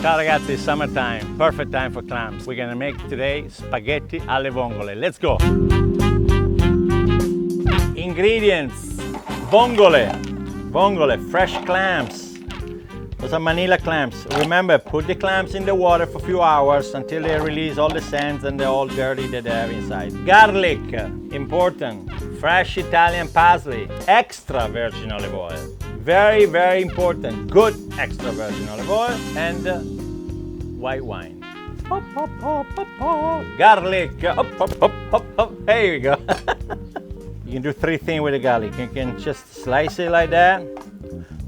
Ciao ragazzi, it's summertime, perfect time for clams. We're gonna make today spaghetti alle vongole. Let's go. Ingredients: vongole, fresh clams. Those are Manila clams. Remember, put the clams in the water for a few hours until they release all the sands and the all dirty that they have inside. Garlic, important. Fresh Italian parsley, extra virgin olive oil. Very, very important. Good extra virgin olive oil and white wine. Hop, hop, hop, hop, hop. Garlic. Hop, hop, hop, hop, hop. There you go. You can do three things with the garlic. You can just slice it like that,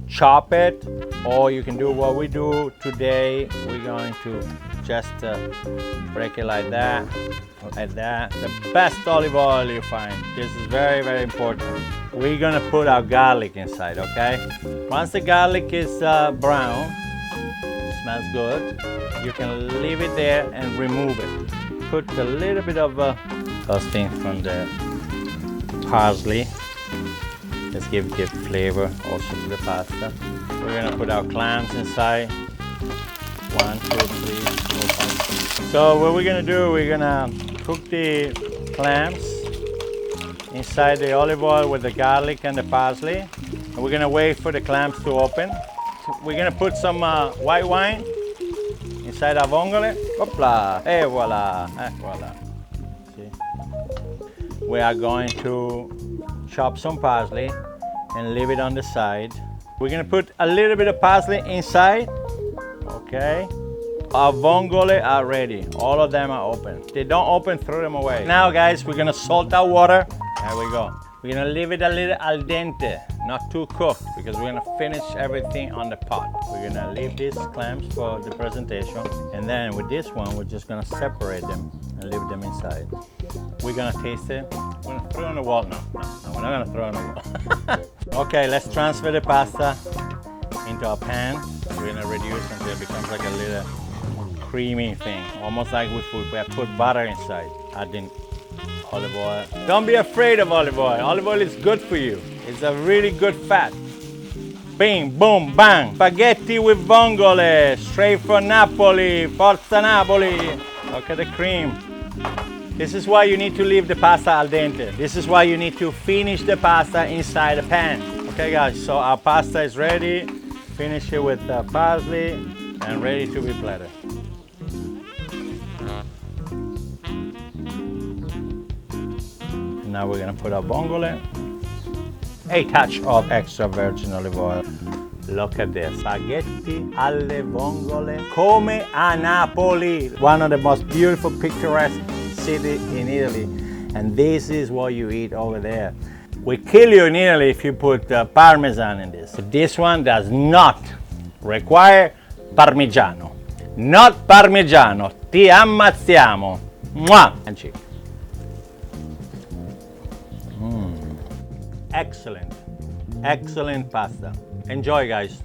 chop it, or you can do what we do today. We're going to just break it like that, like that. The best olive oil you find. This is very, very important. We're gonna put our garlic inside, okay? Once the garlic is brown, smells good, you can leave it there and remove it. Put a little bit of those things from the parsley. Let's give flavor also to the pasta. We're gonna put our clams inside. 1, 2, 3, 4, 5. So what we're gonna do, we're gonna cook the clams inside the olive oil with the garlic and the parsley. And we're gonna wait for the clams to open. So we're gonna put some white wine inside our vongole. Hopla, et voila, voila. See? We are going to chop some parsley and leave it on the side. We're gonna put a little bit of parsley inside. Okay, our vongole are ready. All of them are open. If they don't open, throw them away. Now guys, we're gonna salt our water. There we go. We're gonna leave it a little al dente, not too cooked, because we're gonna finish everything on the pot. We're gonna leave these clams for the presentation. And then with this one, we're just gonna separate them and leave them inside. We're gonna taste it. We're gonna throw it on the wall. No, we're not gonna throw it on the wall. Okay, let's transfer the pasta into our pan. We're gonna reduce until it becomes like a little creamy thing, almost like we have put butter inside. Adding olive oil. Don't be afraid of olive oil. Olive oil is good for you. It's a really good fat. Bing, boom, bang. Spaghetti with vongole, straight from Napoli, Forza Napoli. Look at the cream. This is why you need to leave the pasta al dente. This is why you need to finish the pasta inside the pan. Okay guys, so our pasta is ready. Finish it with parsley and ready to be platted. Now we're gonna put our vongole. A touch of extra virgin olive oil. Look at this. Spaghetti alle vongole come a Napoli. One of the most beautiful, picturesque cities in Italy. And this is what you eat over there. We kill you in Italy if you put Parmesan in this. This one does not require Parmigiano. Not Parmigiano. Ti ammazziamo. Mwah! Excellent. Excellent pasta. Enjoy guys.